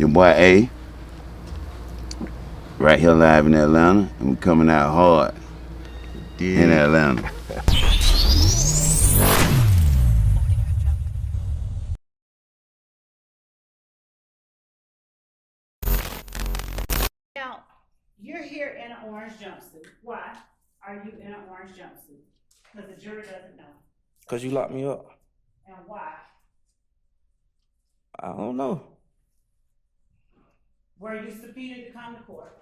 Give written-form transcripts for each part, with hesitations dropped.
Your boy A. Right here live in Atlanta, and we're coming out hard in Atlanta. Now, you're here in an orange jumpsuit. Why are you in an orange jumpsuit? Because the jury doesn't know. Because you locked me up. And why? I don't know. Were you subpoenaed to come to court?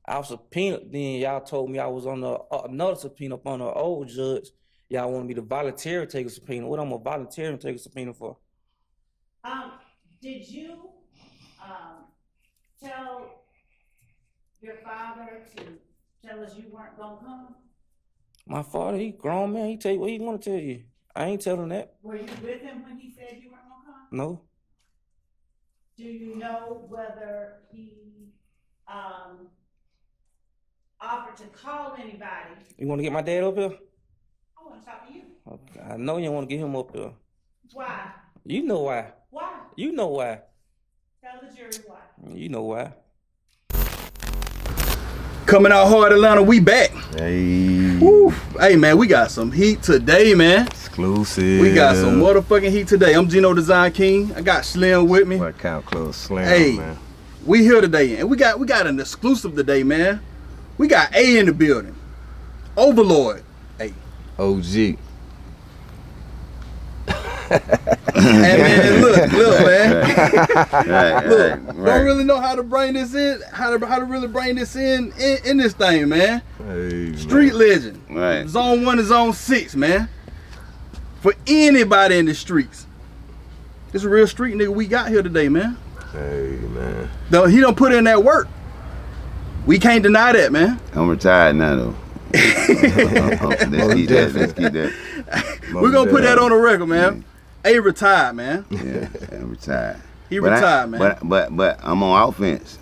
I was subpoenaed, then y'all told me I was on another subpoena up on an old judge. Y'all wanted me to voluntarily take a subpoena. What I'm gonna voluntarily take a subpoena for? Did you tell your father to tell us you weren't gonna come? My father, he grown man, he tell you what he wanna tell you. I ain't telling that. Were you with him when he said you weren't gonna come? No. Do you know whether he offered to call anybody? You wanna get my dad up here? I wanna talk to you. Okay. I know you wanna get him up here. Why? You know why. Why? You know why. Tell the jury why. You know why. Coming out hard, Atlanta, we back. Hey. Woo. Hey, man, we got some heat today, man. Exclusive. We got some motherfucking heat today. I'm Gino Design King. I got Slim with me. What count close Slim, hey, man. We here today, and we got an exclusive today, man. We got A in the building. Overlord. Hey. OG. Hey, man, look, man. Right. Don't really know how to bring this in, how to really bring this in this thing, man. Hey, Street legend. Right. Zone 1 and Zone 6, man. For anybody in the streets. This a real street nigga we got here today, man. Hey, man. Though he don't put in that work. We can't deny that, man. I'm retired now, though. Let's keep that. We're gonna put that on the record, man. A retired, man. Yeah, I'm retired. He retired, man. But I'm on offense.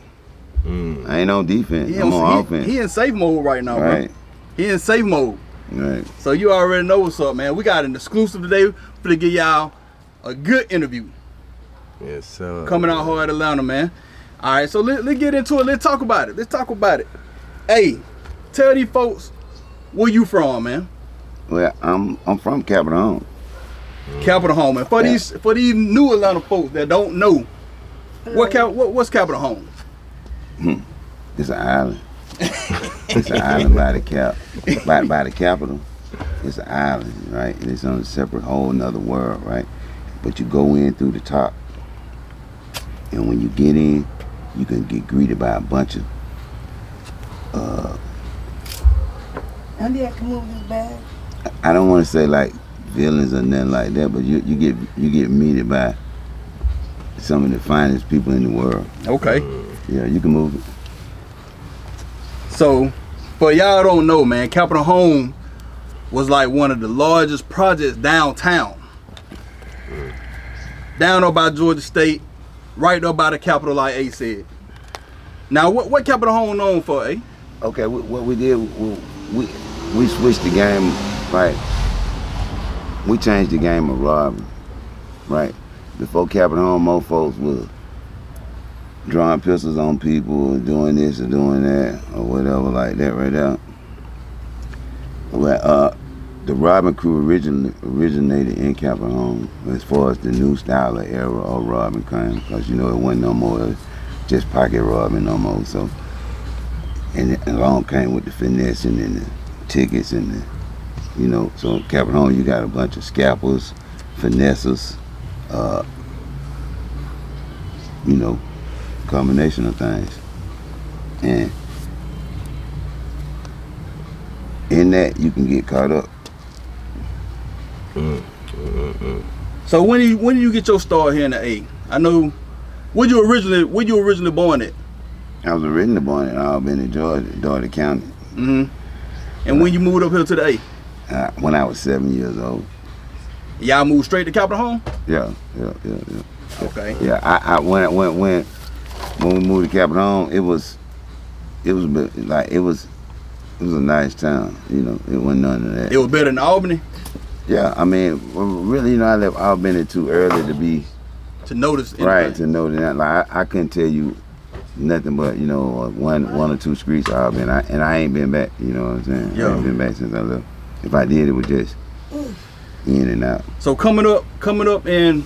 I ain't on defense. I'm on offense. He in safe mode right now, right. bro. He in safe mode. Right. So you already know what's up, man. We got an exclusive today for to give y'all a good interview. Yes, sir. Coming out hard, Atlanta, man. All right, so let's get into it. Let's talk about it. Hey, tell these folks where you from, man. Well, I'm from Capitol Home. Capitol Home, and for these new Atlanta folks that don't know, what's Capitol Home? It's an island. It's an island by the Capitol. It's an island, right? And it's on a separate whole nother world, right? But you go in through the top, and when you get in, you can get greeted by a bunch of Andy, I can move this bag. I don't want to say like villains or nothing like that, but you get meted by some of the finest people in the world. Okay. Yeah, you can move it. So, for y'all don't know, man, Capitol Home was like one of the largest projects downtown. Down up by Georgia State, right up by the Capitol, like A said. Now, what Capitol Home known for, A? Okay, what we did, we switched the game, right? We changed the game of robbing, right? Before Capitol Home, most folks was drawing pistols on people, doing this or doing that, or whatever like that right there. Well, the robbing crew originated in Capitol Home as far as the new style of era of robbing crime, because you know it wasn't no more just pocket robbing no more. So, and along came with the finessing and the tickets and the, you know, so in Capitol Home you got a bunch of scalpers, finessers, you know, combination of things. And in that you can get caught up. So when did you get your start here in the A? I know, where you originally born at? I was originally born in Albany, Georgia, Dougherty County. And when you moved up here to the A? When I was 7 years old. Y'all moved straight to Capitol Home? Yeah. Okay. Yeah, I when we moved to Capitol Home, it was a nice town, you know. It wasn't none of that. It was better than Albany? Yeah, I mean, really, you know, I left Albany too early to be to notice anything. Right, to know that. Like I couldn't tell you nothing but, you know, one or two streets I've been, and I ain't been back. You know what I'm saying? Yeah. I ain't been back since I left. If I did, it was just in and out. So coming up in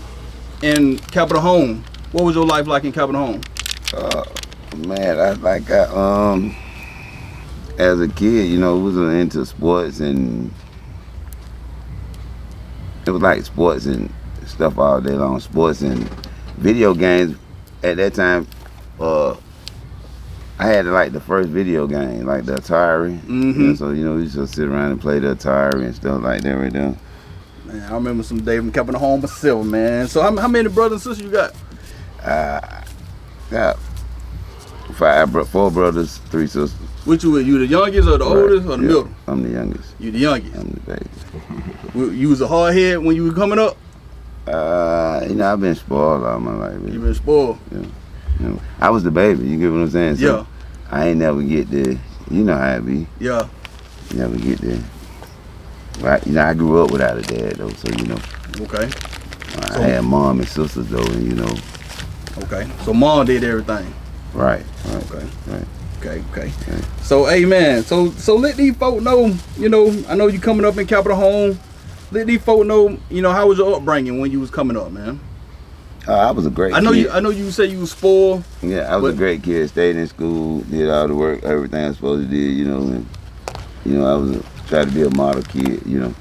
Capitol Home, what was your life like in Capitol Home? Man, as a kid, you know, was into sports, and it was like sports and stuff all day long. Sports and video games. At that time, I had like the first video game, like the Atari. Mm-hmm. You know, so you know, we used to sit around and play the Atari and stuff like that right there. Man, I remember some days in Capitol Home myself, man. So how many brothers and sisters you got? Got four brothers, 3 sisters. Which you the youngest or the oldest or the middle? I'm the youngest. You the youngest. I'm the baby. You was a hard head when you were coming up? You know, I've been spoiled all my life. Really. You been spoiled? Yeah. You know, I was the baby, you get what I'm saying? So Yeah. I ain't never get there. You know how it be. Yeah. You never get there. Right? You know, I grew up without a dad though, so you know. Okay. I had mom and sisters though, and you know. Okay. So mom did everything. Right. Okay. Right. Okay. So hey man, so let these folk know, you know, I know you coming up in Capitol Home. Let these folk know, you know, how was your upbringing when you was coming up, man? I was a great I know kid. I know you said you was spoiled. Yeah, I was a great kid. Stayed in school, did all the work, everything I was supposed to do, you know, and you know, I was tried to be a model kid, you know.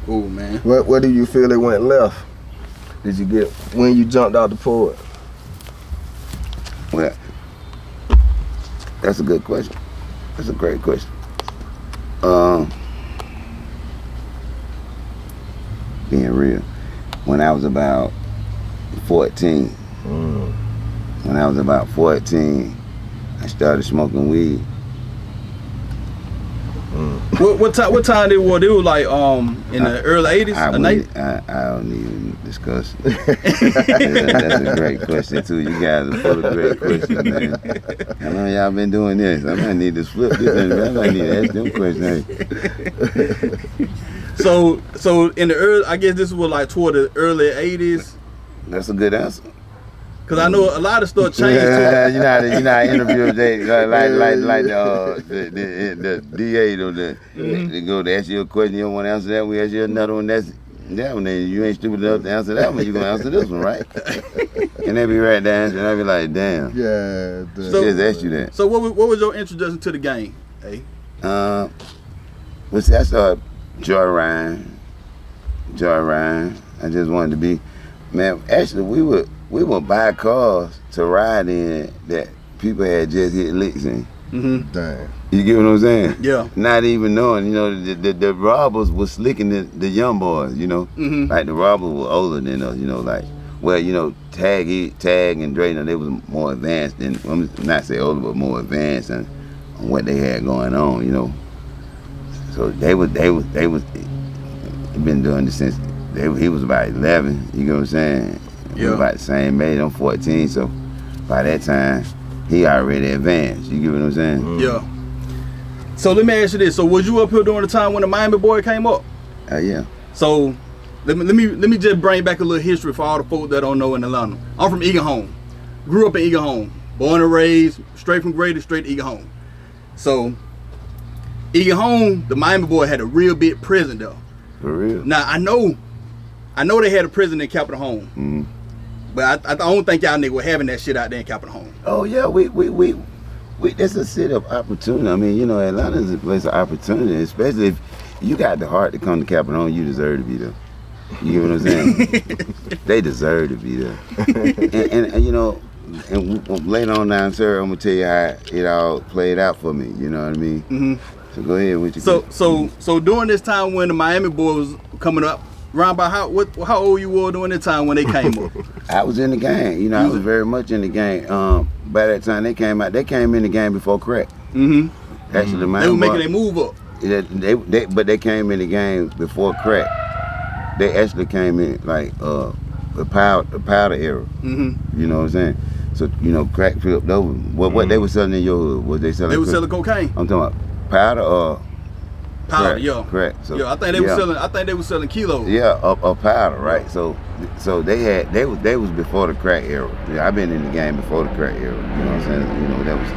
Cool, man. What do you feel it went left? Did you get when you jumped out the port? Well, that's a good question. That's a great question. Being real, when I was about 14, when I was about 14, I started smoking weed. What time they were? They were like in the early 80s or 90s? I don't even discuss. That's a great question too. You guys are full of great questions, man. How long y'all been doing this? I might need to flip this. I might need to ask them questions. Hey. So in the early, I guess this was like toward the early 80s. That's a good answer. Cause I know a lot of stuff changed. You know how interviewers they like the DA or they go to ask you a question, you don't want to answer that. We ask you another one. That's that one. Then you ain't stupid enough to answer that one. You gonna answer this one, right? And they be right there answering. I be like, damn. Yeah. Just asked you that. So what was your introduction to the game? Hey. Well, see, I started joyriding. I just wanted to be, man. Actually, we would buy cars to ride in that people had just hit licks in. Mm-hmm. Damn. You get what I'm saying? Yeah. Not even knowing, you know, the robbers was slicking the young boys, you know. Mm-hmm. Like the robbers were older than us, you know, like, well, you know, Tag and Dre, they was more advanced than, I'm not say older, but more advanced on what they had going on, you know. So they was been doing this since he was about 11, you know what I'm saying? We was about the same age, I'm 14, so by that time, he already advanced, you get what I'm saying? Yeah. So let me ask you this. So was you up here during the time when the Miami boy came up? Yeah. So let me just bring back a little history for all the folks that don't know in Atlanta. I'm from Eagle Home. Grew up in Eagle Home. Born and raised, straight from Grady, straight to Eagle Home. So Eagle Home, the Miami boy had a real big prison though. For real? Now I know they had a prison in Capitol Home. Mm-hmm. But I don't think y'all niggas were having that shit out there in Capitol Home. Oh yeah, we it's a city of opportunity. I mean, you know, Atlanta is a place of opportunity, especially if you got the heart to come to Capitol Home, you deserve to be there. You get what I'm saying? They deserve to be there. And you know, and later on down, sir, I'm gonna tell you how it all played out for me. You know what I mean? Mm-hmm. So go ahead with your So during this time when the Miami boy was coming up, around about how old you were during that time when they came up? I was in the game. You know, I was very much in the game. By that time they came out, they came in the game before crack. Mm-hmm. Actually, the They were making their move up. But they came in the game before crack. They actually came in like the powder era. Mm-hmm. You know what I'm saying? So you know, crack flipped over. What they were selling in your hood? Was they selling? They were selling cocaine. I'm talking about powder or Powder, yeah. Correct. So Yeah, I think they were selling. I think they were selling kilos. Yeah, a powder, right? So they was before the crack era. Yeah, I've been in the game before the crack era. You know what I'm saying? You know that was.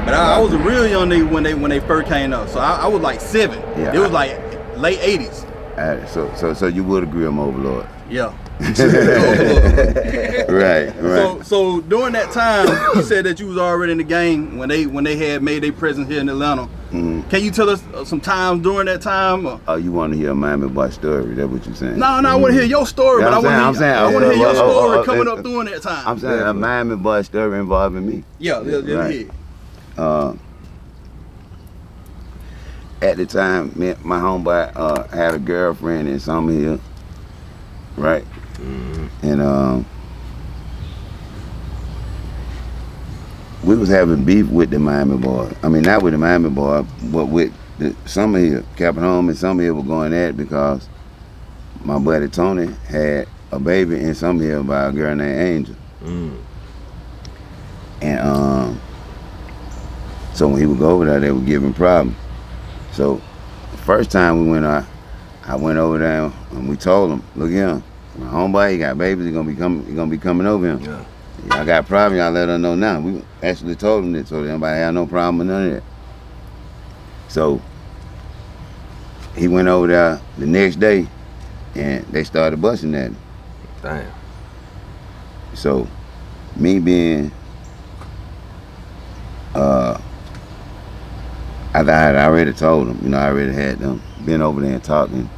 But I was a real young nigga when they first came up. So I was like 7. Yeah, it was like late 80s. So you would agree I'm Overlord. Yeah. Right. So during that time, you said that you was already in the game when they had made their presence here in Atlanta. Mm-hmm. Can you tell us some times during that time? Or? Oh, you want to hear a Miami boy story? That's what you're saying? No, I want to hear your story, Yeah, but I want to hear your story coming up during that time. I'm saying a Miami boy story involving me. Yeah, right. At the time, my homeboy had a girlfriend in Summer Hill, right? And we was having beef with the Miami boy. I mean, not with the Miami boy, but with the Summer Hill. Captain Home and Summer Hill were going at it because my buddy Tony had a baby in Summer Hill by a girl named Angel. And so when he would go over there, they would give him problems. So the first time we went out, I went over there and we told him, look here, my homeboy, he got babies, he gonna be coming over here. Yeah. Y'all got a problem, y'all let her know now. We actually told him that so everybody had no problem with none of that. So he went over there the next day and they started busting at him. Damn. So me being I had already told them, I already had them been over there and talking,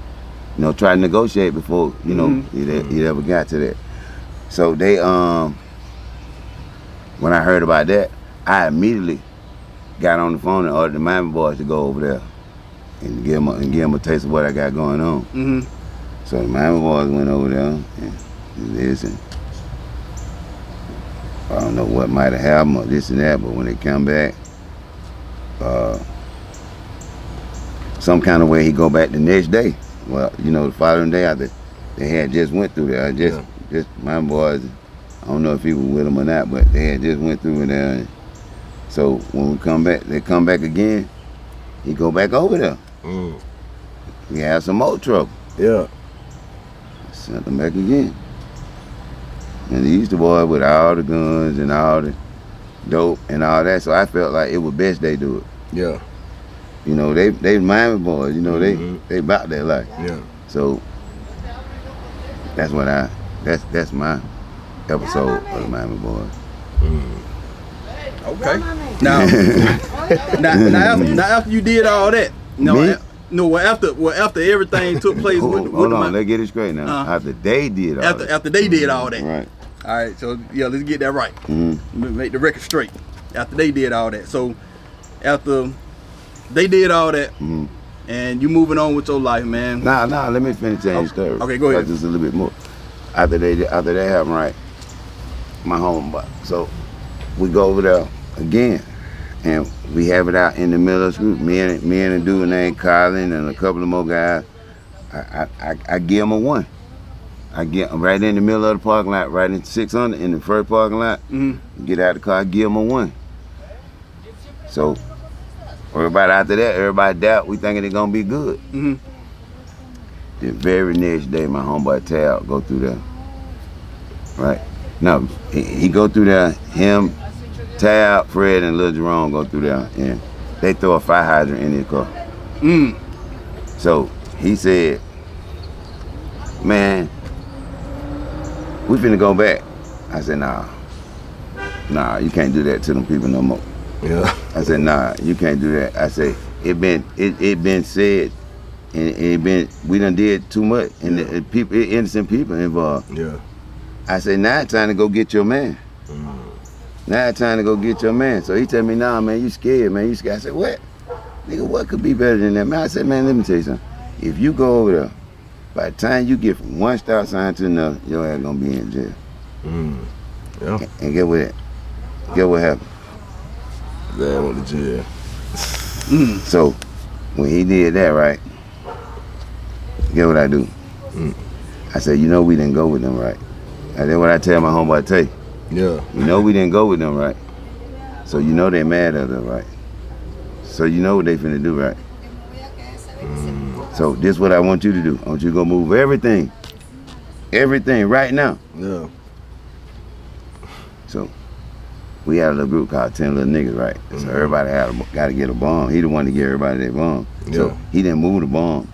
try to negotiate before, it ever got to that. So they, when I heard about that, I immediately got on the phone and ordered the Miami boys to go over there and give them a taste of what I got going on. So the Miami boys went over there and this and I don't know what might have happened or this and that, but when they come back, some kind of way he go back the next day. Well, the following day after they had just went through there. Just my boys, I don't know if he was with them or not, but they had just went through there. And so when we come back, they come back again, he go back over there. We had some more trouble. Yeah. Sent them back again. And the Easter boy with all the guns and all the dope and all that, so I felt like it was best they do it. Yeah. They Miami boys, they about that life. Yeah. So that's what that's my episode of the Miami Boys. Okay. Now after you did all that, after everything took place. Hold on, let's get it straight now. After they did all that. After they did all that. Right. All right. So yeah, let's get that right. Make the record straight. After they did all that. So after they did all that, and you moving on with your life, man. Nah, let me finish telling the story. Okay, go ahead. Just a little bit more. After that happened, right, my homeboy. So we go over there again, and we have it out in the middle of the street. Me and a dude named Colin and a couple of more guys. I give him a 1. I get right in the middle of the parking lot, right in 600 in the first parking lot. Get out of the car, I give him a 1. So everybody after that, everybody doubt we thinking it's gonna be good. The very next day, my homeboy Tab go through there. Right? No, he go through there. Him, Tab, Fred, and Lil Jerome go through there, and they throw a fire hydrant in his car. So he said, "Man, we finna go back." I said, "Nah, you can't do that to them people no more." Yeah. I said, "Nah, you can't do that." I said, it been said, and we done did too much, and the people, innocent people involved. Yeah. I said, now it's time to go get your man. Now it's time to go get your man. So he tell me, "Nah, man, you scared, man, you scared." I said, "What? Nigga, what could be better than that, man?" I said, "Man, let me tell you something. If you go over there, by the time you get from one stop sign to another, your ass gonna be in jail." Yeah. And get what happened? Dad went to jail. So when he did that, right, get what I do? I said, we didn't go with them, right? And then what I tell my homeboy Tay, Yeah. we didn't go with them, right? So they mad at us, right? So what they finna do, right? So this is what I want you to do. I want you to go move everything right now. Yeah. So we had a little group called 10 Little Niggas, right? So everybody got to get a bomb. He the one to get everybody their bomb. So he didn't move the bomb.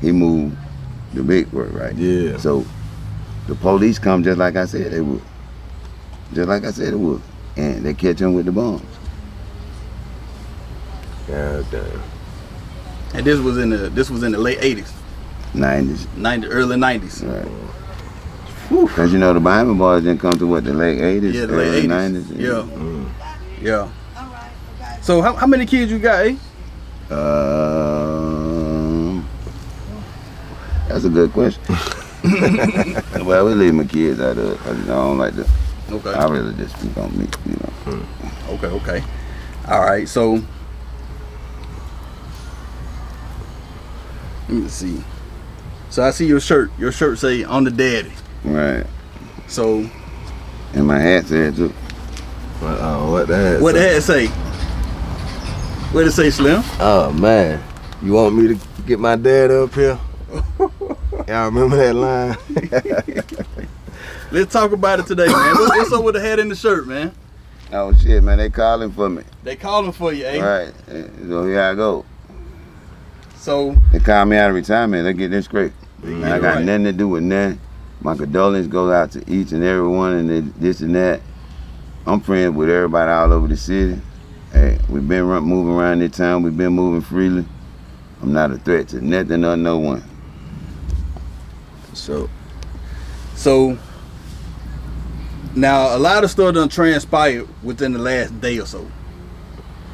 He moved the big work, right? Yeah. So the police come just like I said they would. Just like I said it would. And they catch him with the bombs. God damn. And this was in the late 80s. 90s. Early 90s. Right. Because you know the Bible boys didn't come to what, the late 80s? Yeah, the late 80s. 90s? Yeah. So how many kids you got, eh? That's a good question. Well, we leave my kids out of it. I don't like to. Okay. I really just speak on me, you know. Okay. All right, so let me see. So I see your shirt. Your shirt say "On the Daddy." Right. So. And my hat said too. What the hat? What the hat say? What did it say, Slim? Oh man, you want me to get my dad up here? Y'all remember that line? Let's talk about it today, man. What's up with the hat and the shirt, man? Oh shit, man, they calling for me. They calling for you, eh? Right. So here I go. So they call me out of retirement. They get this straight. I got nothing to do with nothing. My condolences goes out to each and every one and this and that. I'm friends with everybody all over the city. Hey, we've been moving around this town. We've been moving freely. I'm not a threat to nothing or no one. So now a lot of stuff done transpired within the last day or so.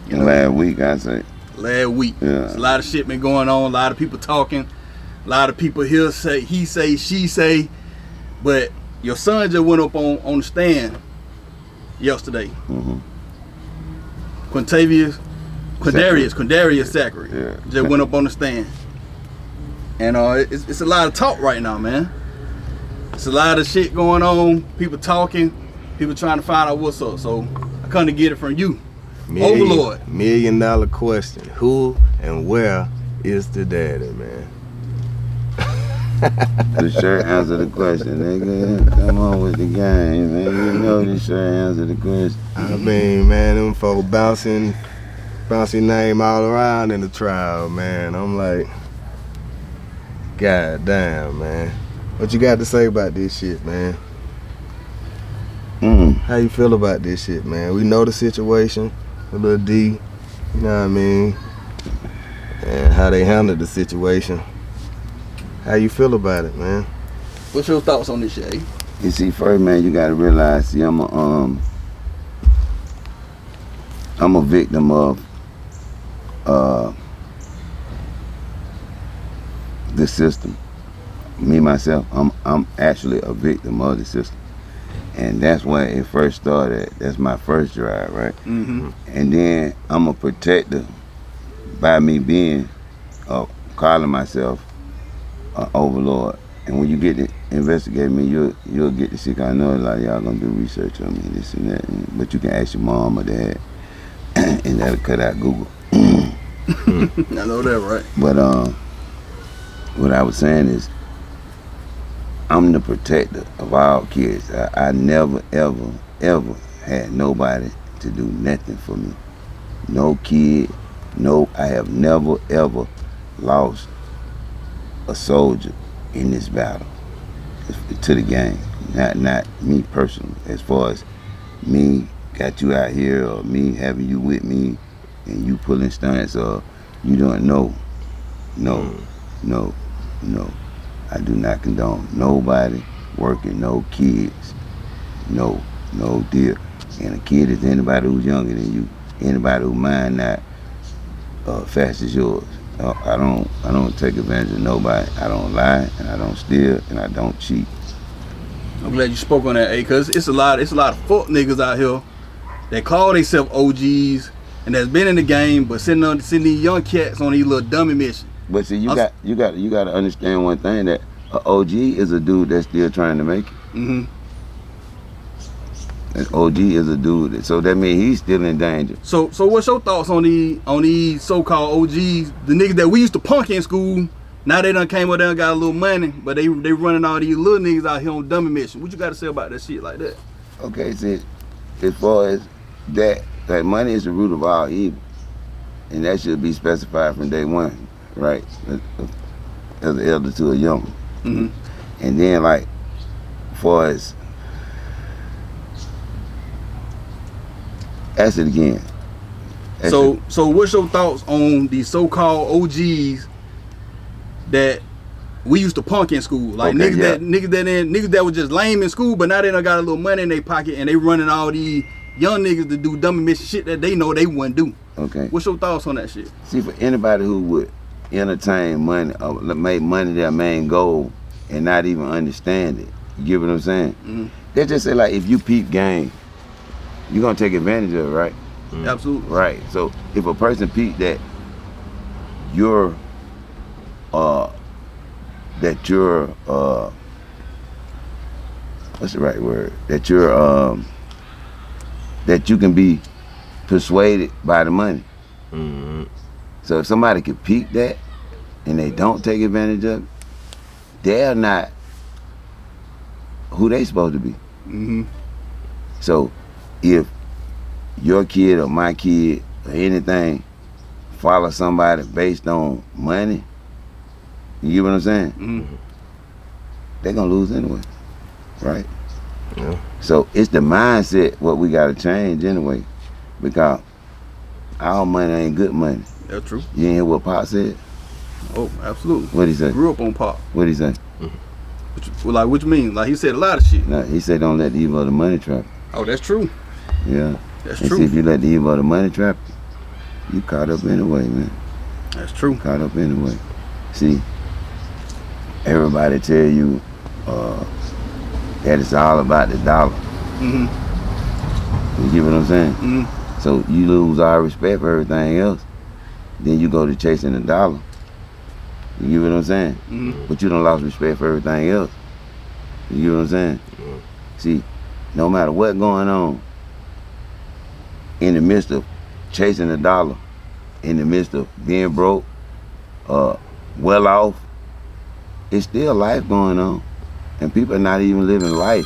You know, last week, I say. Last week. Yeah. There's a lot of shit been going on. A lot of people talking. A lot of people here say, he say, she say. But your son just went up on the stand yesterday. Quindarius Zachary just went up on the stand. And it's a lot of talk right now, man. It's a lot of shit going on. People talking. People trying to find out what's up. So I come to get it from you. Overlord. $1 million question. Who and where is the daddy, man? The shirt answer the question, nigga. Come on with the game, man. You know the shirt answer the question. I mean, man, them folk bouncing name all around in the trial, man. I'm like, God damn, man. What you got to say about this shit, man? How you feel about this shit, man? We know the situation with Lil D, you know what I mean? And how they handled the situation. How you feel about it, man? What's your thoughts on this shit, eh? You see, first, man, you gotta realize, see, I'm a victim of the system. Me, myself, I'm actually a victim of the system. And that's when it first started. That's my first drive, right? And then I'm a protector by me being, calling myself an overlord. And when you get to investigate me, you'll get to see. I know a lot of y'all gonna do research on me, this and that. But you can ask your mom or dad, and that'll cut out Google. I know that, right? But what I was saying is, I'm the protector of all kids. I never, ever, ever had nobody to do nothing for me. No kid, I have never, ever lost a soldier in this battle to the game. Not me personally. As far as me got you out here or me having you with me and you pulling stunts or you don't know. No. I do not condone nobody working, no kids, no deal. And a kid is anybody who's younger than you, anybody whose mind not fast as yours. I don't take advantage of nobody. I don't lie and I don't steal and I don't cheat. I'm glad you spoke on that, eh? Cause it's a lot of fuck niggas out here that call themselves OGs and that's been in the game, but sending these young cats on these little dummy missions. But see, you got to understand one thing, that an OG is a dude that's still trying to make it. OG is a dude, so that means he's still in danger. So what's your thoughts on these so-called OGs, the niggas that we used to punk in school? Now they done came up there and got a little money, but they running all these little niggas out here on dummy mission. What you got to say about that shit like that? Okay, see, as far as that money is the root of all evil, and that should be specified from day one, right? As an elder to a young one. Mm-hmm. And then, like, as far as, ask it again. So what's your thoughts on these so-called OGs that we used to punk in school? Like Okay, niggas that was just lame in school, but now they done got a little money in their pocket and they running all these young niggas to do dummy mission shit that they know they wouldn't do. Okay. What's your thoughts on that shit? See, for anybody who would entertain money or make money their main goal and not even understand it, you get what I'm saying? Mm-hmm. They just say, like, if you peep game, you're gonna take advantage of it, right? Absolutely. Right. So if a person peep that you're what's the right word? That you're that you can be persuaded by the money. Mm-hmm. So if somebody can peep that and they don't take advantage of it, they're not who they supposed to be. Mm-hmm. So if your kid or my kid or anything follow somebody based on money, you get what I'm saying? Mm-hmm. They're gonna lose anyway, right? Yeah. So it's the mindset what we gotta change anyway, because our money ain't good money. That's true. You ain't hear what Pop said? Oh, absolutely. What'd he say? Grew up on Pop. What'd he say? What you mean? Like he said a lot of shit. No, he said don't let the evil of the money trap you. Oh, that's true. Yeah. That's And true. see, if you let the evil of the money trap you caught up anyway, man. That's true. Caught up anyway. See, everybody tell you that it's all about the dollar. Mm-hmm. You get what I'm saying? Mm-hmm. So you lose all respect for everything else. Then you go to chasing the dollar. You get what I'm saying? Mm-hmm. But you done lost respect for everything else. You get what I'm saying? Mm-hmm. See, no matter what going on, in the midst of chasing the dollar, in the midst of being broke, well off, it's still life going on. And people are not even living life.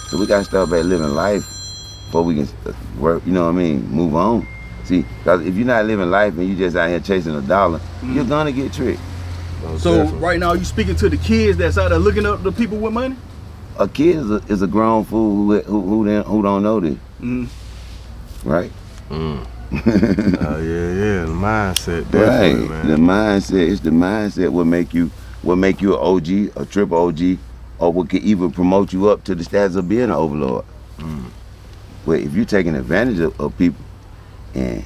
So we gotta start back living life before we can work, you know what I mean, move on. See, because if you're not living life and you just out here chasing a dollar, you're gonna get tricked. So Definitely. right now you speaking to the kids that's out there looking up the people with money? A kid is a grown fool who don't know this, Mm-hmm. right? Oh yeah, the mindset, definitely, Right. man. The mindset, it's the mindset what make you an OG, a triple OG, or what could even promote you up to the status of being an overlord. But if you're taking advantage of people and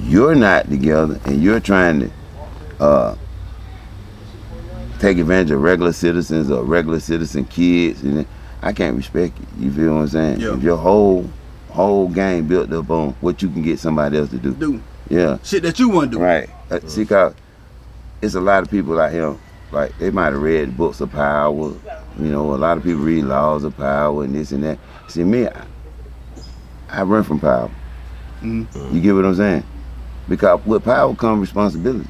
you're not together and you're trying to take advantage of regular citizens or regular citizen kids, and I can't respect it. You feel what I'm saying? Yeah. If your whole game built up on what you can get somebody else to do. Do Yeah. shit that you want to do. Right. See, cause it's a lot of people out here, like they might have read books of power. You know, a lot of people read laws of power and this and that. See, me, I run from power. Mm-hmm. You get what I'm saying? Because with power comes responsibility.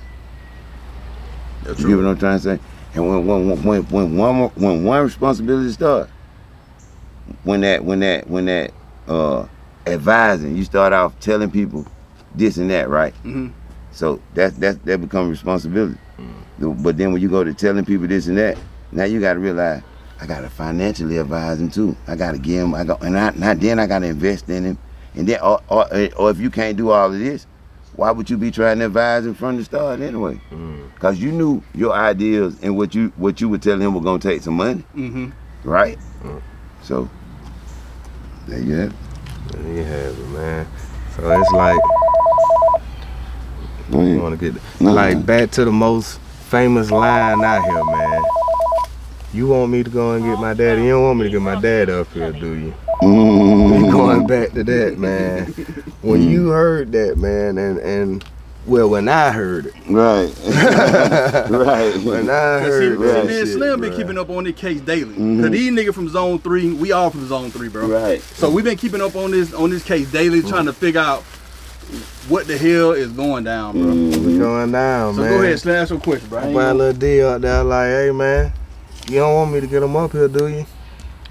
That's You get true. what I'm trying to say? And when one responsibility starts, when that advising, you start off telling people this and that, right? Mm-hmm. So that becomes responsibility. But then when you go to telling people this and that, now you got to realize I got to financially advise him too. I got to give him. Then I got to invest in him. And then or if you can't do all of this, why would you be trying to advise him from the start anyway? Because you knew your ideas and what you would tell him were gonna take some money, Mm-hmm. right? So there you have it. There you have it, man. So it's like Go ahead. you want to get No, like man. back to the most famous line out here, man. You want me to go and get my daddy? You don't want me to get my dad up here, do you? We going back to that, man. When you heard that, man, and Well, when I heard it. Right. Right. When I Cause heard see, that man, shit, Slim been bruh. keeping up on this case daily. Cause these niggas from Zone 3, we all from Zone 3, bro. Right. So we've been keeping up on this case daily, trying to figure out what the hell is going down, bro. We going down, So man. go ahead, Slim, ask your question, bro. I I ain't buy a gonna- little deal out there like, hey, man, you don't want me to get them up here, do you?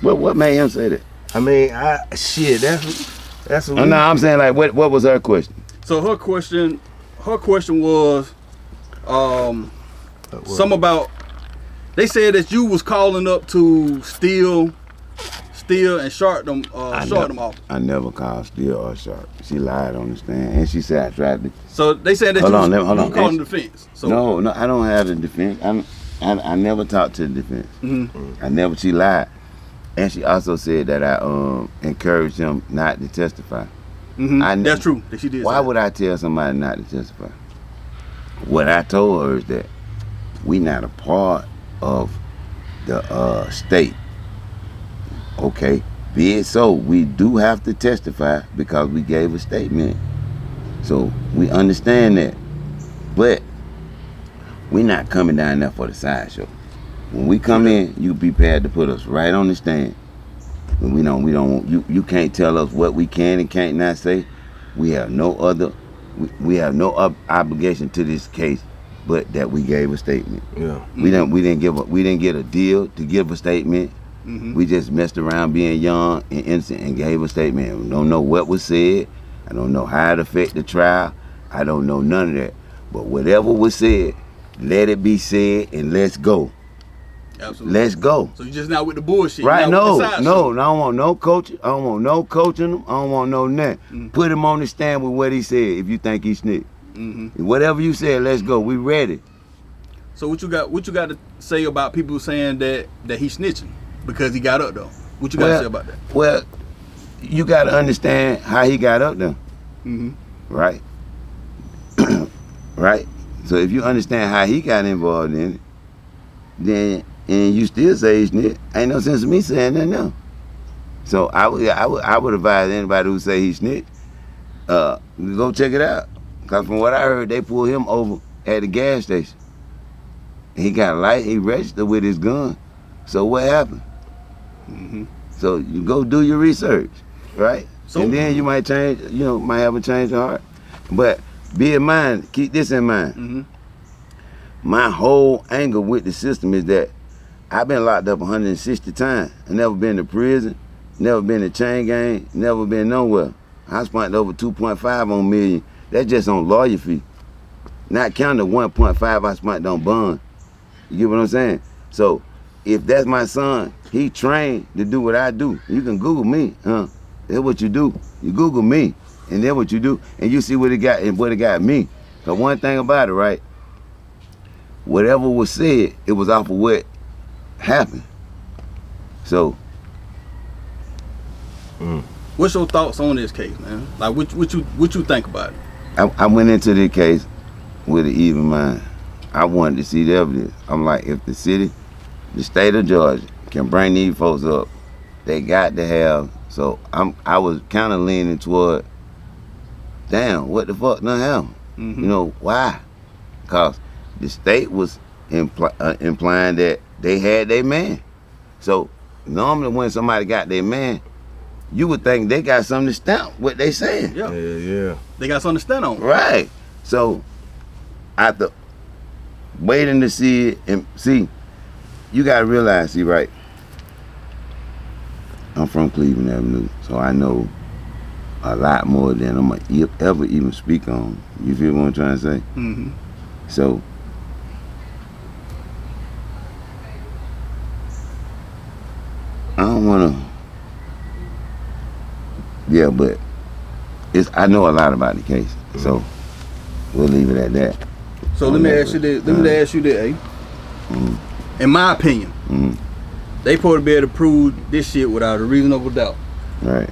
What made him say that? I mean, shit, that's what Oh, no, I'm saying like, what was her question? So her question was, some about. They said that you was calling up to steal and short them off. I never called Steele or Sharp. She lied on the stand, and she said I tried to. So they said that Hold you on, was hold on. calling the defense. So No, I don't have the defense. I never talked to the defense. I never. She lied, and she also said that I encouraged him not to testify. that's true. That she did. Why say that. would I tell somebody not to testify? What I told her is that we not a part of the state. Okay, be it so. We do have to testify because we gave a statement. So we understand that. But we not coming down there for the sideshow. When we come in, you be prepared to put us right on the stand. And we don't you can't tell us what we can and can't not say. We have no obligation to this case but that we gave a statement. Yeah. We didn't get a deal to give a statement. We just messed around being young and innocent and gave a statement. We don't know what was said. I don't know how it affected the trial. I don't know none of that. But whatever was said, let it be said and let's go. Absolutely. Let's go. So you just not with the bullshit. Right? you not with the side No, shit. I don't want no coaching. I don't want no coaching him. I don't want no nothing. Put him on the stand with what he said if you think he snitched. Whatever you said, let's go. We ready. So what you got to say about people saying that he snitching because he got up though? What you got to say about that? Well, you got to understand how he got up there. Right? Right? So if you understand how he got involved in it, then and you still say he snitched, ain't no sense of me saying that now. So I would advise anybody who say he snitched, go check it out. Cause from what I heard, they pulled him over at the gas station. He got light. He registered with his gun. So what happened? So you go do your research, right? So- and then you might change. Might have a change of heart. But be in mind. Keep this in mind. My whole angle with the system is that I've been locked up 160 times. I never been to prison. Never been to chain gang. Never been nowhere. I spent over 2.5 on million. That's just on lawyer fee. Not counting the 1.5 I spent on bond. You get what I'm saying? So if that's my son, he trained to do what I do. You can Google me, huh? That's what you do. You Google me, and that's what you do, and you see what it got and what it got me. Cause one thing about it, right? Whatever was said, it was off of what happened. So. What's your thoughts on this case, man? Like what you think about it? I went into this case with an even mind. I wanted to see the evidence. I'm like, if the state of Georgia can bring these folks up, they got to have. So I was kind of leaning toward, damn, what the fuck done happened? Why? Because the state was implying that they had their man. So normally when somebody got their man, you would think they got something to stamp what they saying. Yeah. They got something to stand on. Right. So after waiting to see it and see, you gotta realize, right? I'm from Cleveland Avenue, so I know a lot more than I'm gonna ever even speak on. You feel what I'm trying to say? So I don't wanna. Yeah, but I know a lot about the case, so we'll leave it at that. So let me ask you this. In my opinion, they supposed to be able to prove this shit without a reasonable doubt. Right.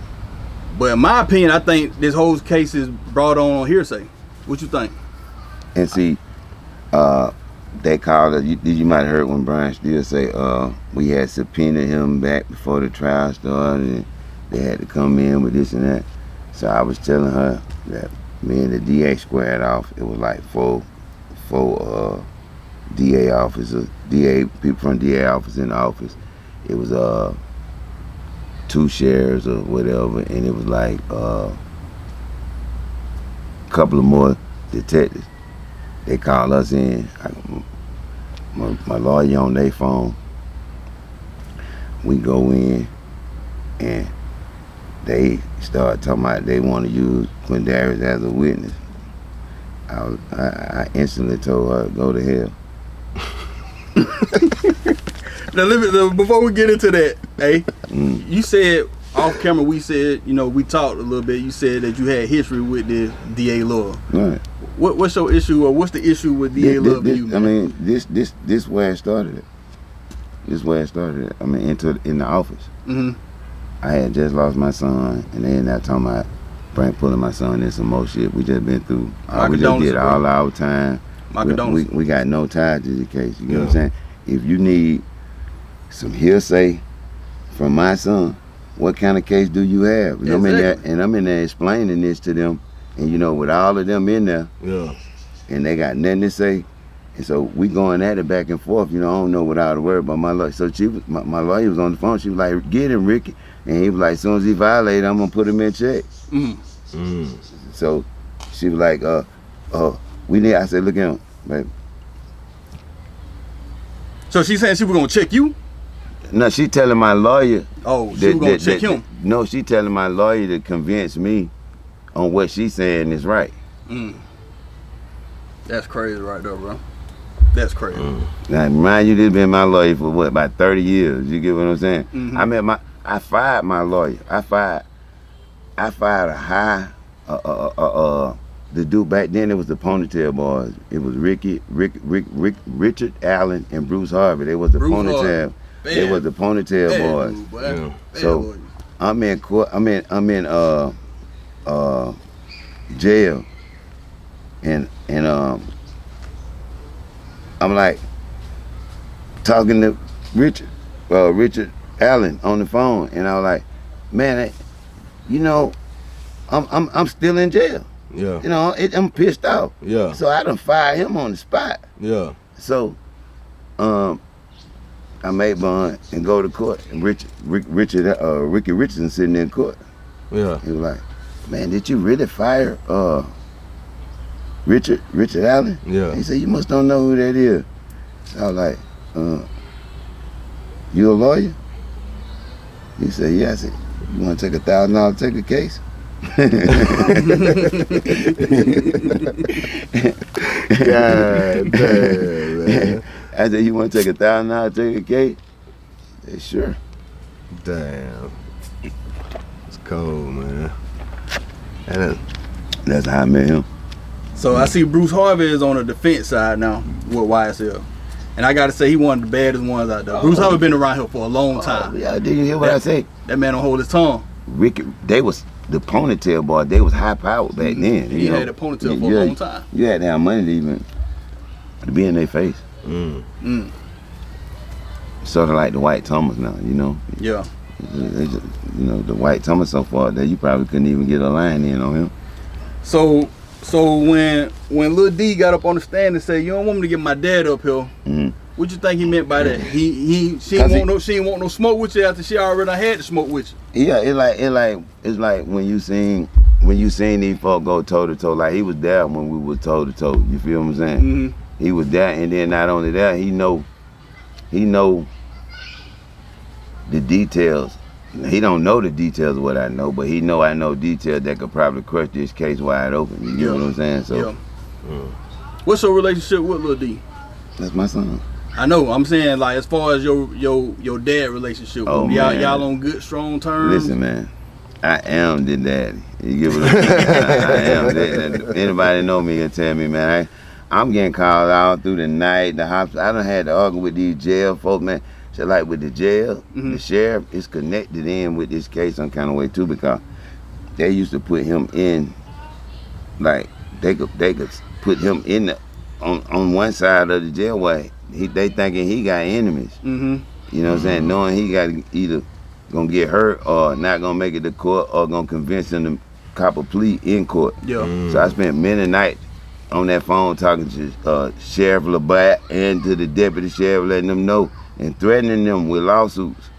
But in my opinion, I think this whole case is brought on hearsay. What you think? And see, they called it. You might have heard when Brian Steele say, we had subpoenaed him back before the trial started, and they had to come in with this and that. So I was telling her that Me and the DA squared off. It was like four DA officers, people from DA office in the office. It was 2 sheriffs or whatever, and it was like a couple of more detectives. They called us in. My lawyer on their phone. We go in, and they start talking about they want to use Quindarius as a witness. I instantly told her, go to hell. Now, before we get into that, hey, you said off camera, we said, we talked a little bit. You said that you had history with the DA Love. Right. What's your issue, or what's the issue with DA Love and you, man? I mean, this where it started it. This where it started it. I mean, in the office. Mm-hmm. I had just lost my son, and then that talking about pulling my son in some more shit. We just been through. We just did all our time. My condolences. We got no ties to the case. You know what I'm saying? If you need some hearsay from my son, what kind of case do you have? And Exactly. I'm in there explaining this to them, and with all of them in there, and they got nothing to say. And so we going at it back and forth. I don't know what I would worry about my lawyer. So my lawyer was on the phone. She was like, "Get him, Ricky." And he was like, "As soon as he violated, I'm gonna put him in check." So she was like, I said, "Look at him, baby." So she's saying she was gonna check you? No, she telling my lawyer. Oh, she was gonna check him. No, she telling my lawyer to convince me on what she's saying is right. That's crazy right there, bro. That's crazy. Now, mind you, this been my lawyer for what, about 30 years. You get what I'm saying? I fired my lawyer. I fired the dude back then. It was the Ponytail Boys. It was Richard Allen and Bruce Harvey. They was the Ponytail. They was the Ponytail Boys. So I'm in court. I'm in jail, and I'm like talking to Richard Allen on the phone, and I was like, "Man, I'm still in jail. Yeah. I'm pissed off. Yeah. So I done fired him on the spot. Yeah. So, I made bond and go to court, and Ricky Richardson sitting in court. Yeah. He was like, "Man, did you really fire Richard Allen?" Yeah. He said, "You must don't know who that is." I was like, "You a lawyer?" He said, "Yeah." I said, "You want to take $1,000 to take a case?" God damn, man. I said, "You want to take $1,000 to take a case?" He said, "Sure." Damn. It's cold, man. And That's how I met him. So I see Bruce Harvey is on the defense side now with YSL. And I gotta say, he one of the baddest ones out there. Bruce Harvey been around here for a long time. Yeah, did you hear what I say? That man don't hold his tongue. Ricky, they was the Ponytail Boy. They was high powered back then. He had a ponytail for a long time. You had to have money to be in their face. Sort of like the White Thomas now, Yeah. The White Thomas so far that you probably couldn't even get a line in on him. So when Lil D got up on the stand and said, "You don't want me to get my dad up here," what you think he meant by that? She didn't want no smoke with you after she already had to smoke with you. Yeah, it's like when you seen these folk go toe to toe. Like he was there when we was toe to toe. You feel what I'm saying? He was there, and then not only that, he know the details. He don't know the details of what I know, but he know I know details that could probably crush this case wide open. You get what I'm saying? So, what's your relationship with Lil D? That's my son. I know. I'm saying, like, as far as your dad relationship, y'all on good, strong terms. Listen, man, I am the daddy. You get what I'm saying? I am. Anybody know me can tell me, man. I'm getting called out through the night, the hospital. I done had to argue with these jail folks, man. So like with the jail, the sheriff is connected in with this case some kind of way too, because they used to put him in, like they could put him in on one side of the jail where they thinking he got enemies. You know what I'm saying? Knowing he got either gonna get hurt or not gonna make it to court or gonna convince him to cop a plea in court. Yeah. So I spent many nights on that phone talking to Sheriff LaBatt and to the deputy sheriff, letting them know and threatening them with lawsuits,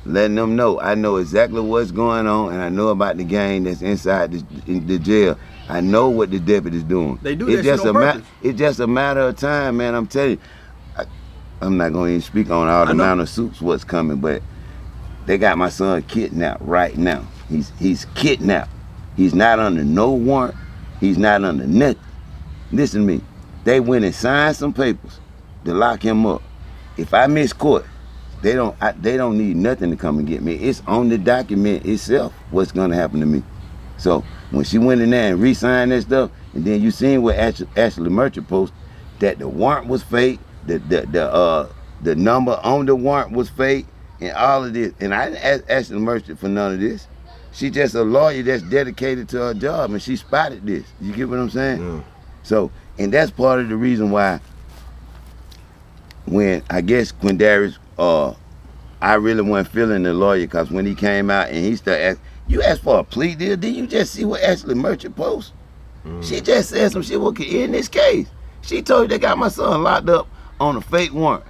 letting them know I know exactly what's going on and I know about the gang that's inside the jail. I know what the deputy's doing. They do that shit on purpose. It's just a matter of time, man. I'm telling you. I'm not going to even speak on all the amount of suits what's coming, but they got my son kidnapped right now. He's kidnapped. He's not under no warrant. He's not under nothing. Listen to me. They went and signed some papers to lock him up. If I miss court, they don't need nothing to come and get me. It's on the document itself what's going to happen to me. So when she went in there and re-signed that stuff, and then you seen what Ashley Merchant posted, that the warrant was fake, the number on the warrant was fake, and all of this. And I didn't ask Ashley Merchant for none of this. She just a lawyer that's dedicated to her job, and she spotted this. You get what I'm saying? Yeah. So, and that's part of the reason why when Darius, I really wasn't feeling the lawyer, because when he came out and he started asking, you asked for a plea deal, didn't you just see what Ashley Merchant post? She just said some shit what could end this case. She told you they got my son locked up on a fake warrant.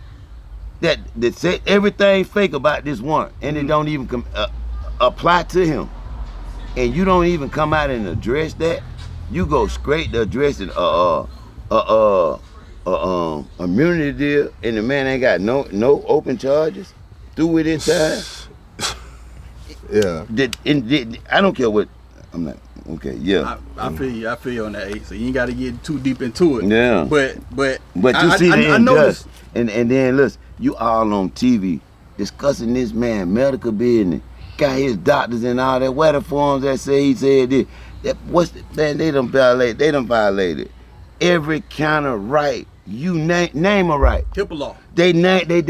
That said everything fake about this warrant, and it don't even apply to him. And you don't even come out and address that. You go straight to addressing immunity deal, and the man ain't got no open charges through with his time. Yeah. I don't care what. I'm not okay. Yeah. I feel you. I feel you on that. So you ain't got to get too deep into it. Yeah. But you see the I noticed. And then listen, you all on TV discussing this man medical business, got his doctors and all that. Where the forms that say he said this? Man? They done violated every kind of right. You name a right. HIPAA law. They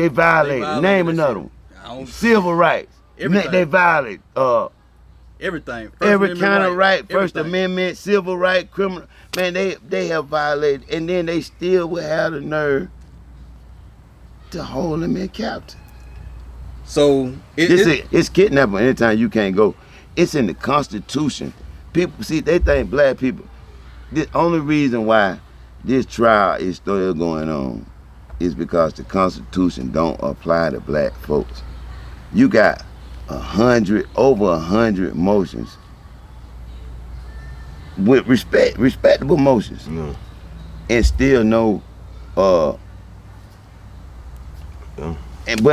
violated. Name another one. Civil rights. Everything. They violate everything. every kind of right. First Everything. Amendment, civil right, criminal. Man, they have violated, and then they still will have the nerve to hold him in captive. So It's kidnapping anytime you can't go. It's in the Constitution. People see, they think black people. The only reason why this trial is still going on is because the Constitution don't apply to black folks. You got over 100 motions with respectable motions, and still no. But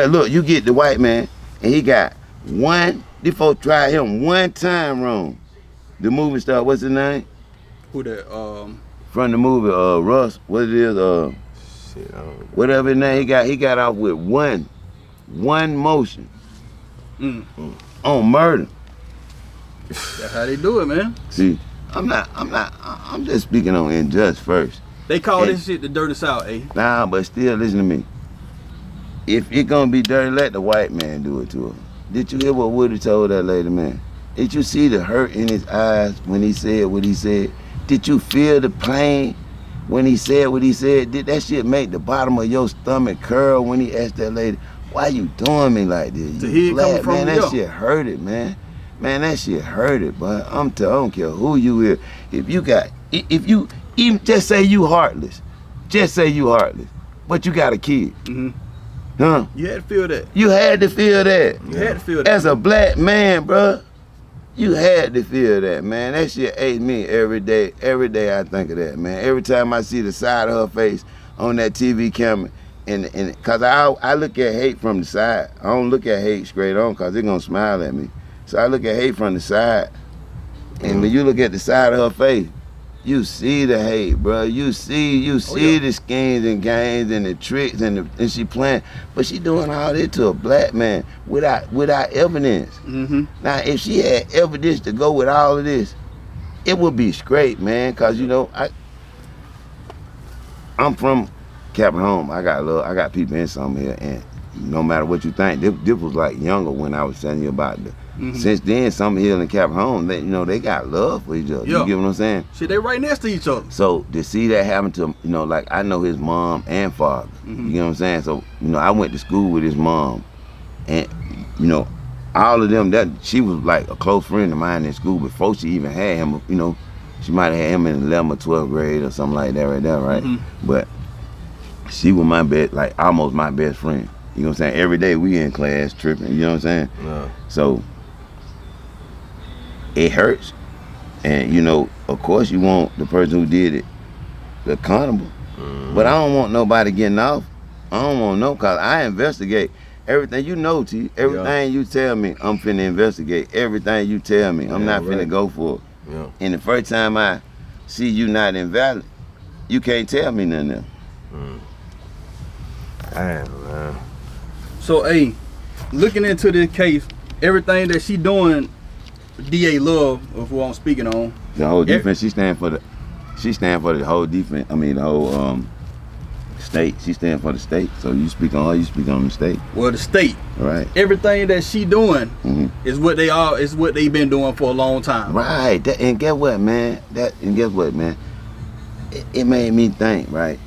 look, you get the white man, and he got one. These folks tried him one time wrong. The movie star, what's his name? Who that? From the movie, Russ. What it is? Shit, I don't know. Whatever his name, he got off with one motion on murder. That's how they do it, man. See, I'm just speaking on unjust first. They call this shit the dirty South, eh? Nah, but still, listen to me. If it gonna be dirty, let the white man do it to her. Did you hear what Woody told that lady, man? Did you see the hurt in his eyes when he said what he said? Did you feel the pain when he said what he said? Did that shit make the bottom of your stomach curl when he asked that lady, why you doing me like this? To hear it coming from man, you. that shit hurt it, man. Man, that shit hurt it, but I don't care who you is. If you even just say you heartless, but you got a kid. Huh? You had to feel that. You had to feel that. You had to feel that. As a black man, bruh, you had to feel that, man. That shit ate me every day. Every day I think of that, man. Every time I see the side of her face on that TV camera, and cause I look at hate from the side. I don't look at hate straight on, cause they're gonna smile at me. So I look at hate from the side. And when you look at the side of her face, you see the hate, bro. You see the schemes and games and the tricks and she playing, but she doing all this to a black man without evidence. Now, if she had evidence to go with all of this, it would be straight, man. Cause you know I'm from Capernaum. I got people in some here, and no matter what you think, this was like younger when I was telling you about the. Since then, some hill in Capernaum, they got love for each other. You get what I'm saying? Shit, they right next to each other. So to see that happen to, like I know his mom and father. You get what I'm saying? So I went to school with his mom, and all of them, that she was like a close friend of mine in school before she even had him. You know, she might have had him in 11th or 12th grade or something like that right there, right? But she was my best, like almost my best friend. You know what I'm saying? Every day we in class tripping, you know what I'm saying? Yeah. So it hurts. And you know, of course you want the person who did it accountable. But I don't want nobody getting off. I don't want no, cause I investigate everything, you know, T. Everything you tell me, I'm finna investigate. Everything you tell me, I'm not finna go for it. Yeah. And the first time I see you not invalid, you can't tell me nothing else. Damn, man. So, hey, looking into this case, everything that she doing, DA Love, of who I'm speaking on. The whole defense, she stand for the whole defense. I mean the whole state. She stand for the state. So you speak on her, you speak on the state. Well, the state. Right. Everything that she doing is what they been doing for a long time. Right. And guess what, man? It made me think, right?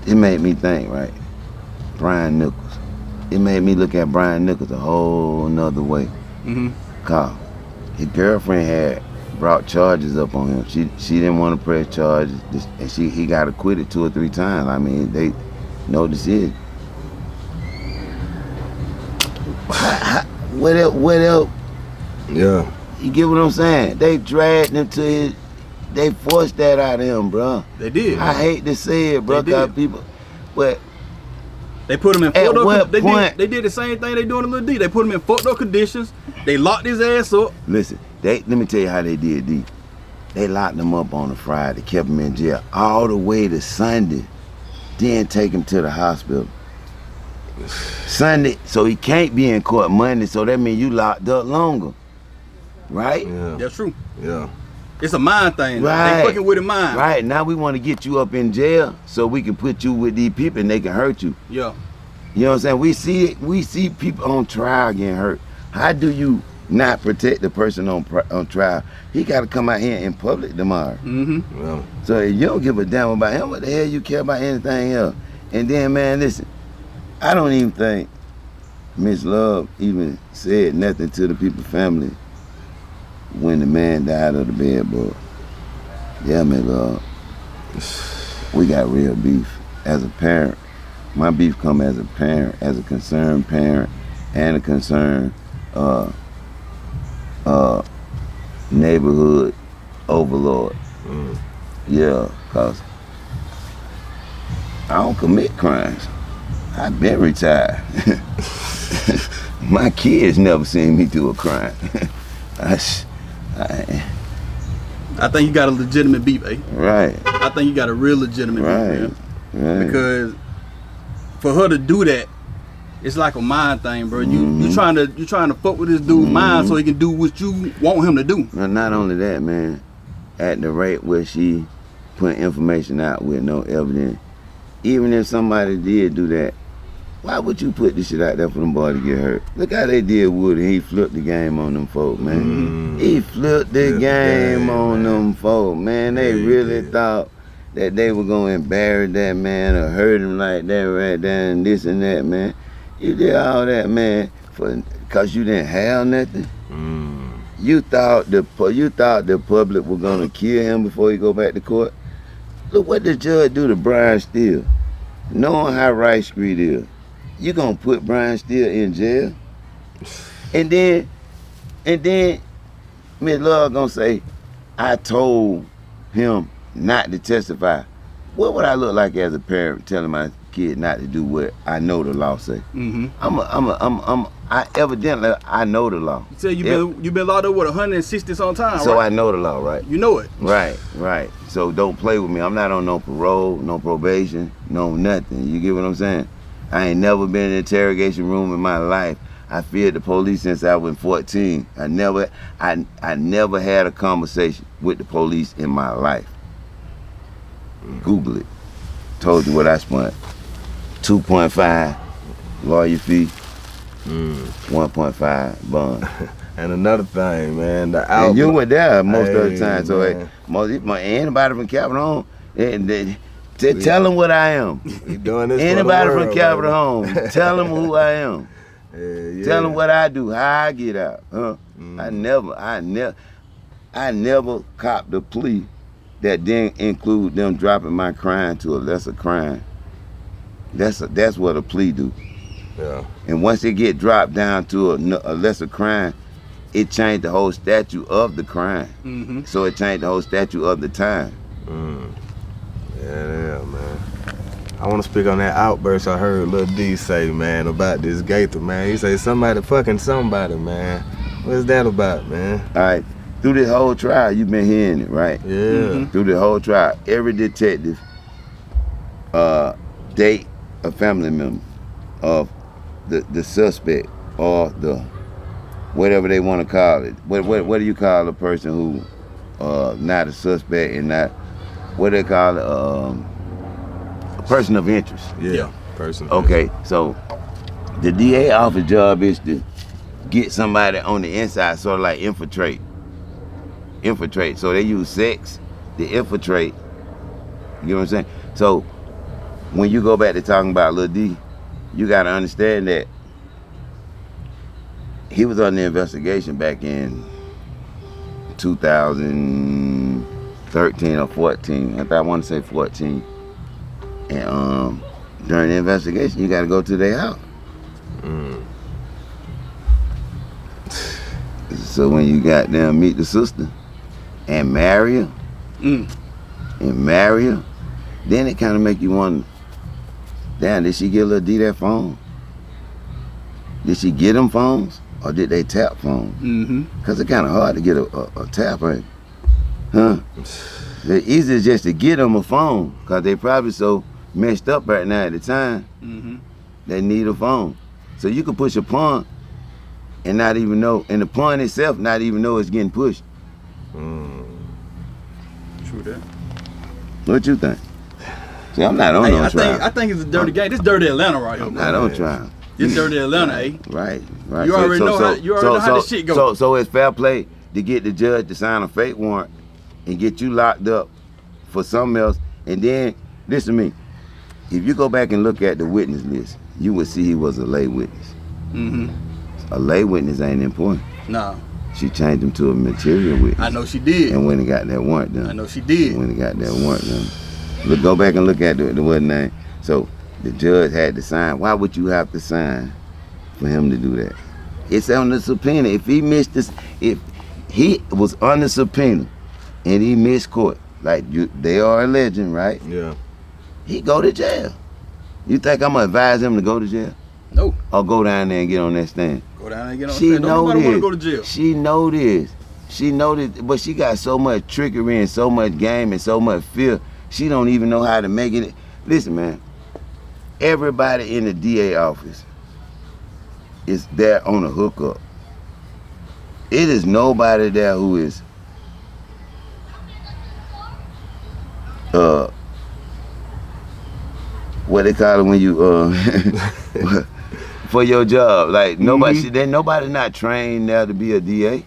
It made me think, right? Brian Nichols. It made me look at Brian Nichols a whole nother way. Cause his girlfriend had brought charges up on him. She didn't want to press charges, and he got acquitted 2 or 3 times. I mean, they no decision. What else? Yeah. You get what I'm saying? They dragged him to his. They forced that out of him, bro. They did. I hate to say it, bro, cause people, but they put him in fucked up. They did the same thing they doing to Lil D. They put him in fucked up conditions. They locked his ass up. Listen, let me tell you how they did, D. They locked him up on a Friday, kept him in jail all the way to Sunday, then take him to the hospital. Sunday, so he can't be in court Monday, so that means you locked up longer, right? Yeah. That's true. Yeah. It's a mind thing. Right. They fucking with a mind. Right, now we want to get you up in jail so we can put you with these people and they can hurt you. Yeah. You know what I'm saying? We see people on trial getting hurt. How do you not protect the person on trial? He got to come out here in public tomorrow. Yeah. So if you don't give a damn about him, what the hell you care about anything else? And then, man, listen, I don't even think Miss Love even said nothing to the people's family when the man died of the bed bug. Yeah, Miss Love, we got real beef. As a parent, my beef come as a parent, as a concerned parent, and a concerned neighborhood overlord. Yeah, cause I don't commit crimes. I've been retired. My kids never seen me do a crime. I think you got a legitimate beef, eh? Right. I think you got a real legitimate beef, man. Right. Because for her to do that, it's like a mind thing, bro. You trying to fuck with this dude's mind so he can do what you want him to do. Well, not only that, man, at the rate where she put information out with no evidence, even if somebody did do that, why would you put this shit out there for them boys to get hurt? Look how they did Woody. He flipped the game on them folk, man. He flipped the game on them folk, man. They really thought that they were going to embarrass that man or hurt him like that right there and this and that, man. You did all that, man, because you didn't have nothing. You thought the public were going to kill him before he go back to court. Look what the judge do to Brian Steele. Knowing how Rice Street is, you gonna put Brian Steele in jail? And then Miss Love gonna say, I told him not to testify. What would I look like as a parent telling my kid not to do what I know the law say? Evidently I know the law. You said you been locked up with 160 some time, So right? I know the law, right? You know it. Right. So don't play with me. I'm not on no parole, no probation, no nothing. You get what I'm saying? I ain't never been in an interrogation room in my life. I feared the police since I was 14. I never had a conversation with the police in my life. Google it. Told you what I spent. 2.5 lawyer fee, 1.5 bond. And another thing, man, the album. And you were there most of the time, so man. anybody from Capitol Home, tell them what I am. You doing this Anybody for the world, from Capitol Home, tell them who I am. Yeah. Tell them what I do, how I get out. Huh? I never copped a plea that didn't include them dropping my crime to a lesser crime. That's what a plea do. Yeah. And once it get dropped down to a lesser crime, it changed the whole statute of the crime. So it changed the whole statute of the time. Yeah, man. I want to speak on that outburst I heard Lil D say, man, about this Gaither, man. He say somebody fucking somebody, man. What's that about, man? All right, through this whole trial, you've been hearing it, right? Yeah. Through the whole trial, every detective date a family member of the suspect or the whatever they want to call it. What do you call a person who not a suspect and not what they call it, a person of interest? Yeah. Person. Okay, so the DA office job is to get somebody on the inside, sort of like infiltrate. So they use sex to infiltrate. You know what I'm saying? So when you go back to talking about Lil D, you got to understand that he was on the investigation back in 2013 or 14. I want to say 14. And during the investigation, you got to go to their house. So when you got them meet the sister and marry her, then it kind of make you wonder, damn, did she get Lil D that phone? Did she get them phones or did they tap phones? Because it's kind of hard to get a tap, right? Huh? The easiest just to get them a phone because they probably so messed up right now at the time, they need a phone. So you could push a pawn and not even know, and the pawn itself not even know it's getting pushed. True that. What you think? See, I'm not on no trial. I think it's a dirty game. This dirty Atlanta right here. I'm not on trial. This dirty Atlanta, eh? Right. You already know how this shit goes. So it's fair play to get the judge to sign a fake warrant and get you locked up for something else. And then, listen to me, if you go back and look at the witness list, you would see he was a lay witness. A lay witness ain't important. Nah. She changed him to a material witness. I know she did. And when he got that warrant done. I know she did. When he got that warrant done. Look, go back and look at the what name. So the judge had to sign. Why would you have to sign for him to do that? It's on the subpoena. If he missed this, if he was on the subpoena and he missed court, like they are alleging, right? Yeah. He go to jail. You think I'm gonna advise him to go to jail? No. Or go down there and get on that stand? Go down there and get on She the stand. know Nobody want to this. go to jail. She know this. She know this, but she got so much trickery and so much game and so much fear. She don't even know how to make it. Listen, man. Everybody in the DA office is there on a hookup. It is nobody there who is what they call it when you for your job. Like nobody nobody not trained there to be a DA.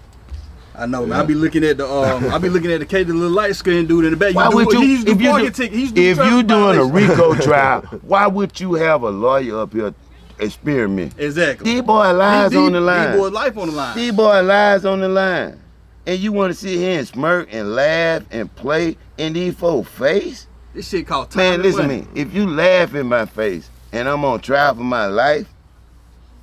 I know, man. I be looking at the the little light skinned dude in the back. Why would you if you doing a RICO trial, why would you have a lawyer up here experiment? Exactly. D-boy lies on the line. D-boy life on the line. D-boy lies on the line. And you want to sit here and smirk and laugh and play in these folks' face? This shit called time. Man, listen to me. If you laugh in my face and I'm on trial for my life,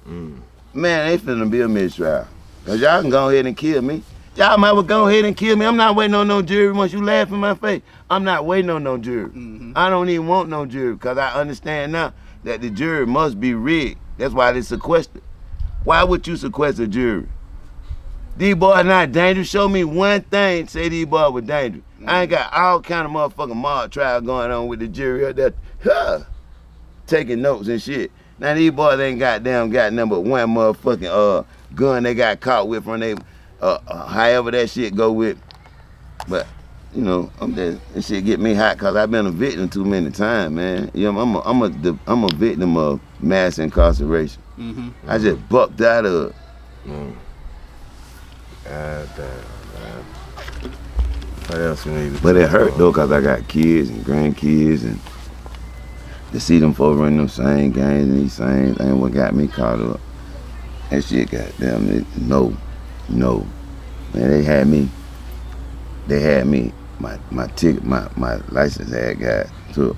man, ain't finna be a mistrial. Cause y'all can go ahead and kill me. Y'all might well go ahead and kill me. I'm not waiting on no jury once you laugh in my face. I'm not waiting on no jury. I don't even want no jury because I understand now that the jury must be rigged. That's why they sequestered. Why would you sequester a jury? These boys not dangerous. Show me one thing say these boys were dangerous. I ain't got all kind of motherfucking mob trial going on with the jury up there taking notes and shit. Now these boys ain't got nothing but one motherfucking gun they got caught with from they however that shit go with. But you know, that shit get me hot because I've been a victim too many times, man. You know, I'm a victim of mass incarceration. I just bucked out of it. God damn, man. What else we need to But it hurt though because I got kids and grandkids and to see them folks running them same games and these same things what got me caught up. That shit, goddamn it. No. Man, they had me. My ticket, my license had got took.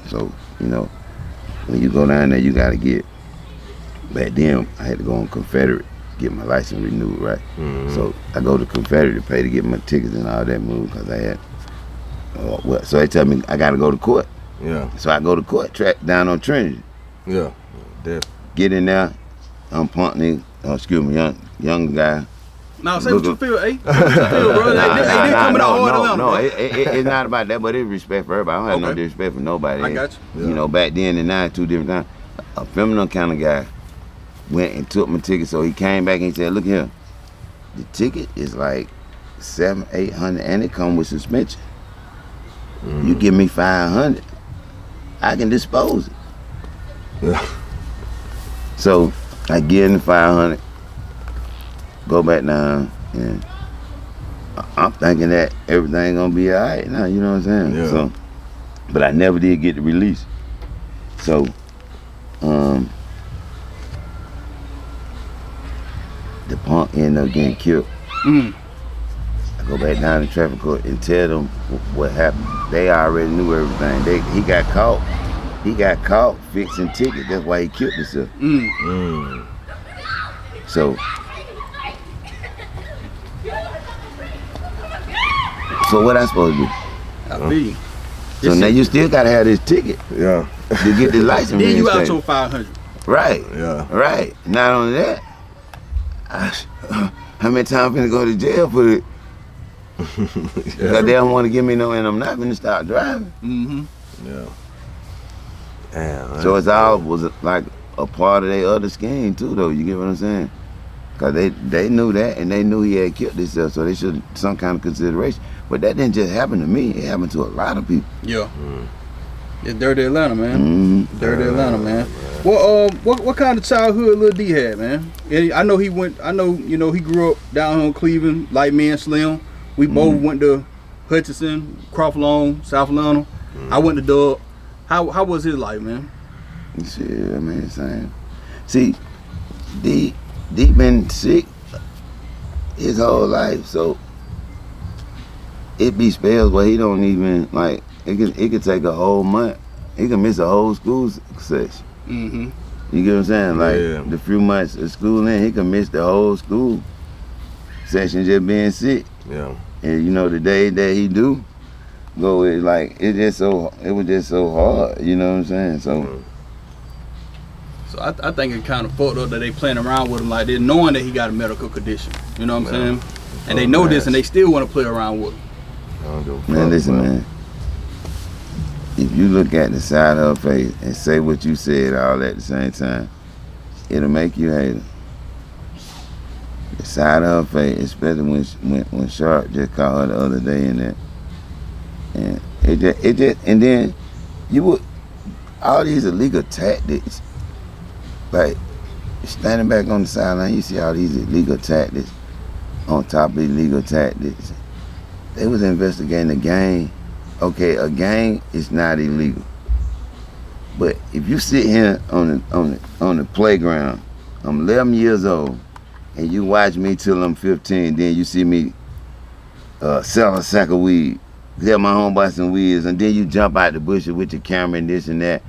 So, when you go down there, you gotta get. Back then, I had to go on Confederate, get my license renewed, right? Mm-hmm. So I go to Confederate to pay to get my tickets and all that move because I had. So they tell me I gotta go to court. Yeah. So I go to court, track down on Trinity. Yeah. Definitely. Get in there. I'm punting. Young guy. Now say what you feel, eh? Say what you feel, bro. They coming out hard around. No, it's not about that, but it's respect for everybody. I don't have no disrespect for nobody. I got you. Yeah. Back then and now, two different times. A feminine kind of guy went and took my ticket, so he came back and he said, "Look here, the ticket is like $700-800, and it come with suspension. You give me $500, I can dispose it." Yeah. So I give him the $500, go back down, and I'm thinking that everything gonna be all right now. You know what I'm saying? Yeah. So, but I never did get the release. So, the punk ended up getting killed. I go back down to traffic court and tell them what happened. They already knew everything. He got caught. He got caught fixing tickets. That's why he killed himself. So what I supposed to do? I feel you. So now you still gotta have this ticket. Yeah. To get the license. Then you out reinstated. your 500. Right. Yeah. Right. Not only that, how many times I'm finna go to jail for it? Because they don't want to give me no, and I'm not finna stop driving. Yeah. Damn. So it's all was like a part of their other scheme too, though. You get what I'm saying? Because they knew that, and they knew he had killed himself, so they should some kind of consideration. But that didn't just happen to me; it happened to a lot of people. Yeah. It's dirty Atlanta, man. Dirty Atlanta, man. Well, what kind of childhood Lil D had, man? And I know he went. I know he grew up down in Cleveland, light man, slim. We both went to Hutchinson, Crawford Long, South Atlanta. I went to Dub. How was his life, man? Shit, I mean, same. See, D been sick his whole life, so it be spells where he don't even like. It could take a whole month. He can miss a whole school session. You get what I'm saying? Like the few months of schooling, he can miss the whole school session just being sick. Yeah. And the day that he do go, it was just so hard. You know what I'm saying? So. So I think it kind of fucked up that they playing around with him like this, knowing that he got a medical condition. You know what I'm saying? And they know this, and they still want to play around with him. Man, listen, man. If you look at the side of her face and say what you said all at the same time, it'll make you hate her. The side of her face, especially when Sharp just caught her the other day in that, and and then you would all these illegal tactics. Like standing back on the sideline, you see all these illegal tactics on top of illegal tactics. They was investigating a gang. Okay, a gang is not illegal, but if you sit here on the playground, I'm 11 years old, and you watch me till I'm 15, then you see me sell a sack of weed, tell my homeboy some weeds, and then you jump out the bushes with your camera and this and that.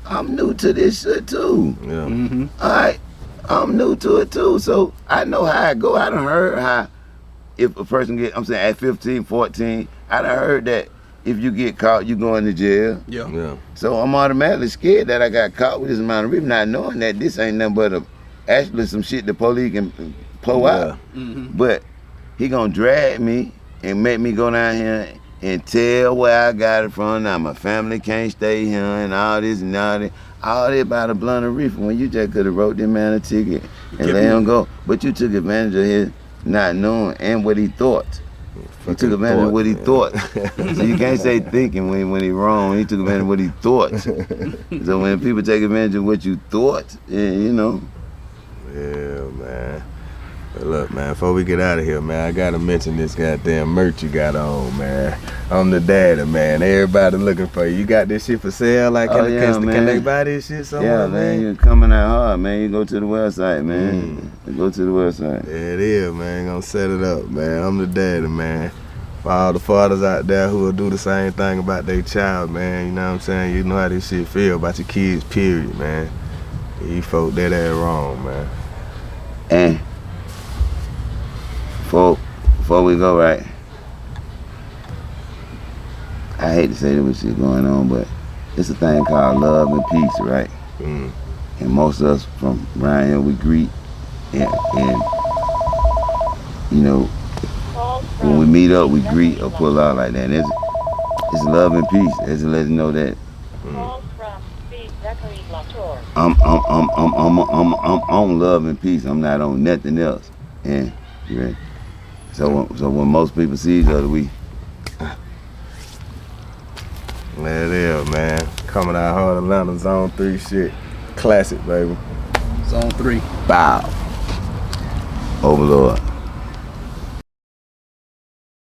I'm new to this shit too. Yeah. Alright, I'm new to it too, so I know how it go. I done heard how if a person at 15, 14, I done heard that if you get caught, you go into jail. Yeah. So I'm automatically scared that I got caught with this amount of reason, not knowing that this ain't nothing but actually some shit the police can pull out. But he gonna drag me and make me go down here and tell where I got it from. Now my family can't stay here and all this and all that. All that about a blunt of reefer when you just could have wrote this man a ticket and let him go. But you took advantage of his not knowing and what he thought. He took advantage of what he thought. So you can't say thinking when he wrong. He took advantage of what he thought. So when people take advantage of what you thought, Yeah, man. But look, man, before we get out of here, man, I gotta mention this goddamn merch you got on, man. I'm the daddy, man. Everybody looking for you. You got this shit for sale? Like, can they buy this shit somewhere, Yeah, man, you're coming out hard, man. You go to the website, man. Go to the website. Yeah, it is, man. Gonna set it up, man. I'm the daddy, man. For all the fathers out there who will do the same thing about their child, man, you know what I'm saying? You know how this shit feel about your kids, period, man. You folk that wrong, man. And before we go, right, I hate to say that with shit going on, but it's a thing called love and peace, right? And most of us from around here, we greet and you know, when we meet up, we greet or pull out like that. It's love and peace. It's to let you know that I'm on love and peace. I'm not on nothing else. And you ready? So when most people see each other, we. There it is, man. Coming out hard, Atlanta, Zone 3 shit. Classic, baby. Zone 3. Bow. Overlord.